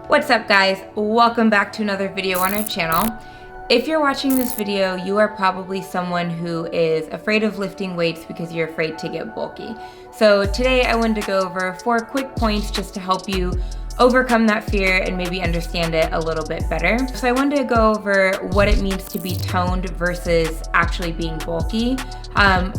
What's up guys? Welcome back to another video on our channel. If you're watching this video, you are probably someone who is afraid of lifting weights because you're afraid to get bulky. So today I wanted to go over 4 quick points just to help you overcome that fear and maybe understand it a little bit better. So I wanted to go over what it means to be toned versus actually being bulky,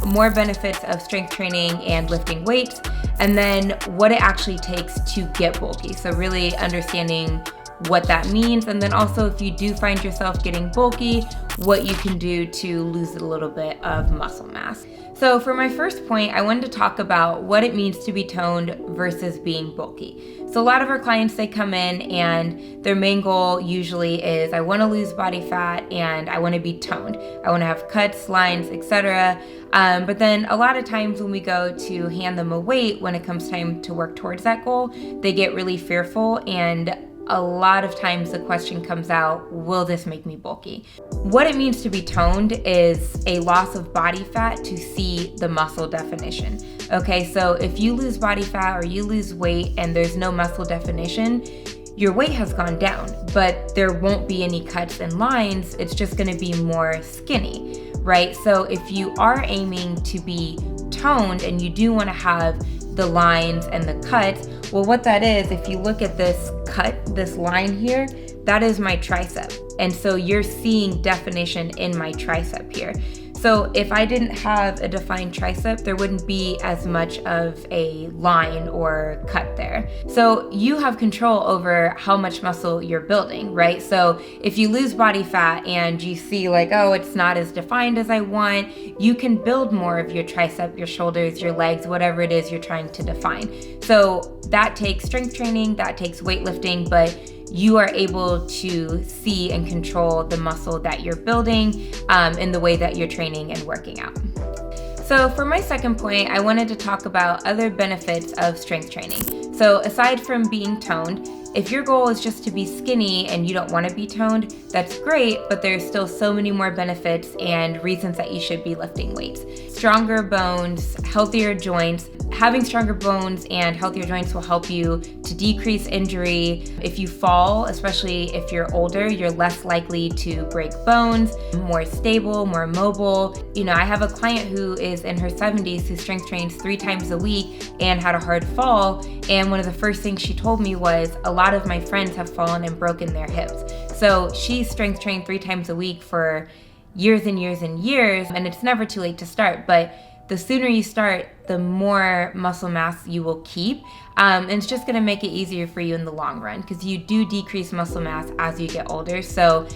more benefits of strength training and lifting weights, and then what it actually takes to get bulky. So really understanding what that means, and then also if you do find yourself getting bulky, what you can do to lose a little bit of muscle mass. So for my first point, I wanted to talk about what it means to be toned versus being bulky. So a lot of our clients, they come in and their main goal usually is, I want to lose body fat and I want to be toned. I want to have cuts, lines, etc. But then a lot of times when we go to hand them a weight, when it comes time to work towards that goal, they get really fearful, and a lot of times the question comes out, will this make me bulky? What it means to be toned is a loss of body fat to see the muscle definition. Okay, so if you lose body fat or you lose weight and there's no muscle definition, your weight has gone down, but there won't be any cuts and lines. It's just gonna be more skinny, right? So if you are aiming to be toned and you do wanna have the lines and the cuts, well, what that is, if you look at this cut, this line here, that is my tricep. And so you're seeing definition in my tricep here. So if I didn't have a defined tricep, there wouldn't be as much of a line or cut there. So you have control over how much muscle you're building, right? So if you lose body fat and you see like, oh, it's not as defined as I want, you can build more of your tricep, your shoulders, your legs, whatever it is you're trying to define. So that takes strength training, that takes weightlifting, but you are able to see and control the muscle that you're building in the way that you're training and working out. So for my second point, I wanted to talk about other benefits of strength training. So aside from being toned, if your goal is just to be skinny and you don't want to be toned, that's great, but there's still so many more benefits and reasons that you should be lifting weights. Stronger bones, healthier joints. Having stronger bones and healthier joints will help you to decrease injury. If you fall, especially if you're older, you're less likely to break bones, more stable, more mobile. You know, I have a client who is in her 70s who strength trains 3 times a week and had a hard fall. And one of the first things she told me was, a lot of my friends have fallen and broken their hips. So she's strength trained 3 times a week for years and years and years, and it's never too late to start, but the sooner you start, the more muscle mass you will keep. And it's just gonna make it easier for you in the long run because you do decrease muscle mass as you get older. So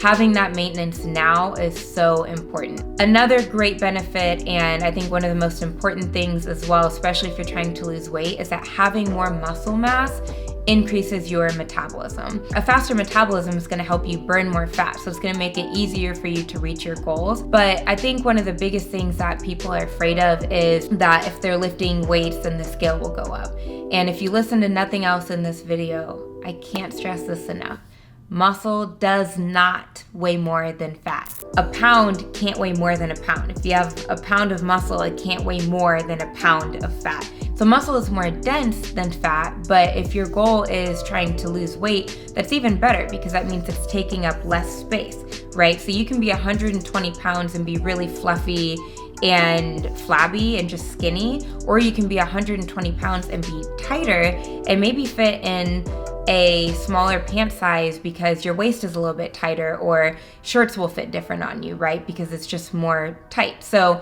having that maintenance now is so important. Another great benefit, and I think one of the most important things as well, especially if you're trying to lose weight, is that having more muscle mass increases your metabolism. A faster metabolism is gonna help you burn more fat, so it's gonna make it easier for you to reach your goals. But I think one of the biggest things that people are afraid of is that if they're lifting weights, then the scale will go up. And if you listen to nothing else in this video, I can't stress this enough. Muscle does not weigh more than fat. A pound can't weigh more than a pound. If you have a pound of muscle, it can't weigh more than a pound of fat. So muscle is more dense than fat, but if your goal is trying to lose weight, that's even better because that means it's taking up less space, right? So you can be 120 pounds and be really fluffy and flabby and just skinny, or you can be 120 pounds and be tighter and maybe fit in a smaller pant size because your waist is a little bit tighter, or shirts will fit different on you, right? Because it's just more tight. So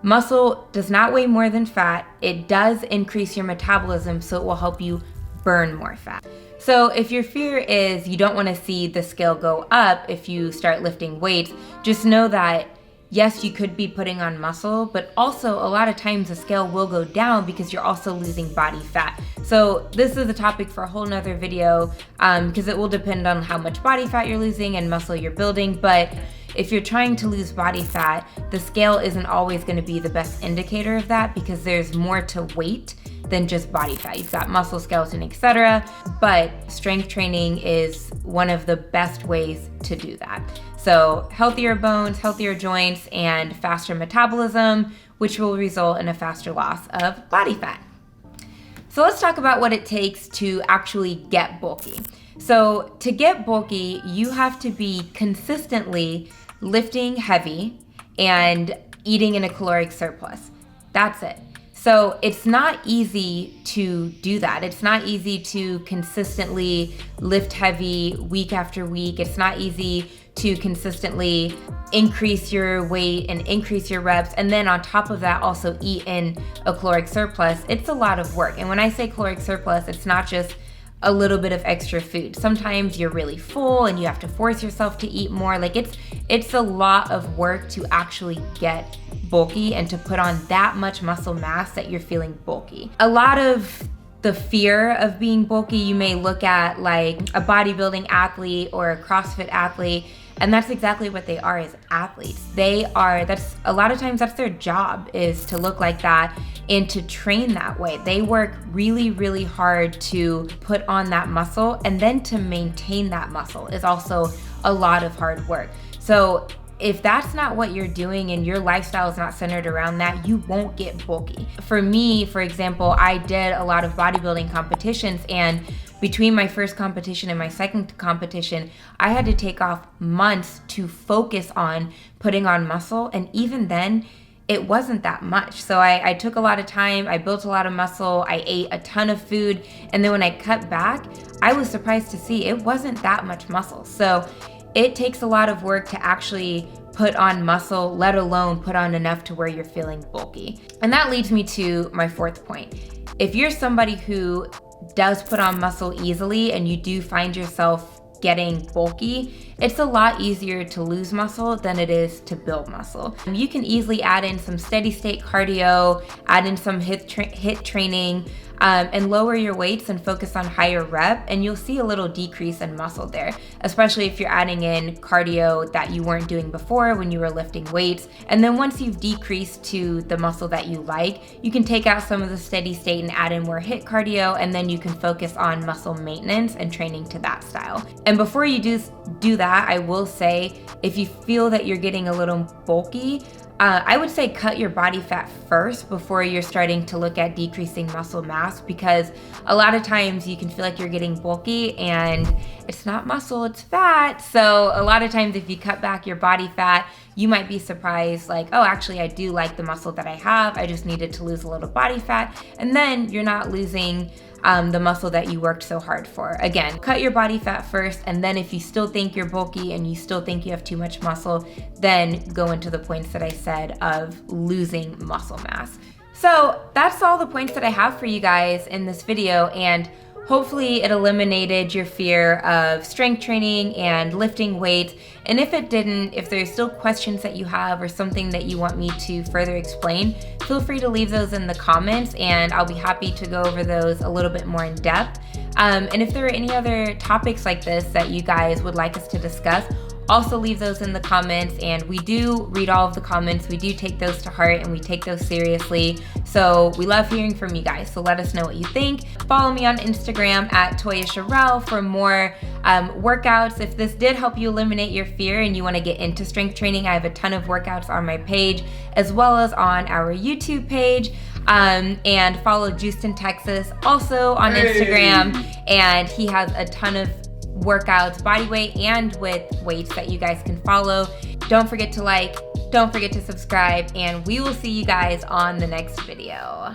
muscle does not weigh more than fat. It does increase your metabolism, so it will help you burn more fat. So if your fear is you don't want to see the scale go up if you start lifting weights, just know that yes, you could be putting on muscle, but also a lot of times the scale will go down because you're also losing body fat. So this is a topic for a whole nother video because it will depend on how much body fat you're losing and muscle you're building. But if you're trying to lose body fat, the scale isn't always going to be the best indicator of that because there's more to weight than just body fat. You've got muscle, skeleton, etc. But strength training is one of the best ways to do that. So healthier bones, healthier joints, and faster metabolism, which will result in a faster loss of body fat. So let's talk about what it takes to actually get bulky. So to get bulky, you have to be consistently lifting heavy and eating in a caloric surplus. That's it. So it's not easy to do that. It's not easy to consistently lift heavy week after week. It's not easy to consistently increase your weight and increase your reps, and then on top of that also eat in a caloric surplus. It's a lot of work. And when I say caloric surplus, it's not just a little bit of extra food. Sometimes you're really full and you have to force yourself to eat more. Like it's a lot of work to actually get bulky and to put on that much muscle mass that you're feeling bulky. A lot of the fear of being bulky, you may look at like a bodybuilding athlete or a CrossFit athlete, and that's exactly what they are, as athletes. That's a lot of times that's their job, is to look like that and to train that way. They work really, really hard to put on that muscle, and then to maintain that muscle is also a lot of hard work. So if that's not what you're doing and your lifestyle is not centered around that, you won't get bulky. For me, for example, I did a lot of bodybuilding competitions, and between my first competition and my second competition, I had to take off months to focus on putting on muscle. And even then, it wasn't that much. So I took a lot of time, I built a lot of muscle, I ate a ton of food. And then when I cut back, I was surprised to see it wasn't that much muscle. So it takes a lot of work to actually put on muscle, let alone put on enough to where you're feeling bulky. And that leads me to my fourth point. If you're somebody who does put on muscle easily and you do find yourself getting bulky, it's a lot easier to lose muscle than it is to build muscle. You can easily add in some steady state cardio, add in some HIIT training, and lower your weights and focus on higher rep, and you'll see a little decrease in muscle there, especially if you're adding in cardio that you weren't doing before when you were lifting weights. And then once you've decreased to the muscle that you like, you can take out some of the steady state and add in more HIIT cardio, and then you can focus on muscle maintenance and training to that style. And before you do that, I will say, if you feel that you're getting a little bulky, I would say cut your body fat first before you're starting to look at decreasing muscle mass, because a lot of times you can feel like you're getting bulky and it's not muscle, it's fat. So a lot of times if you cut back your body fat, you might be surprised, like, oh, actually I do like the muscle that I have, I just needed to lose a little body fat. And then you're not losing the muscle that you worked so hard for. Again, cut your body fat first, and then if you still think you're bulky and you still think you have too much muscle, then go into the points that I said of losing muscle mass. So that's all the points that I have for you guys in this video, and hopefully it eliminated your fear of strength training and lifting weights. And if it didn't, if there's still questions that you have or something that you want me to further explain, feel free to leave those in the comments and I'll be happy to go over those a little bit more in depth. And if there are any other topics like this that you guys would like us to discuss, also leave those in the comments, and we do read all of the comments. We do take those to heart and we take those seriously. So we love hearing from you guys. So let us know what you think. Follow me on Instagram at Toya Sherelle for more workouts. If this did help you eliminate your fear and you want to get into strength training, I have a ton of workouts on my page as well as on our YouTube page. And follow Juiced in Texas also on Instagram, and he has a ton of workouts, body weight and with weights, that you guys can follow. Don't forget to like, don't forget to subscribe, and we will see you guys on the next video.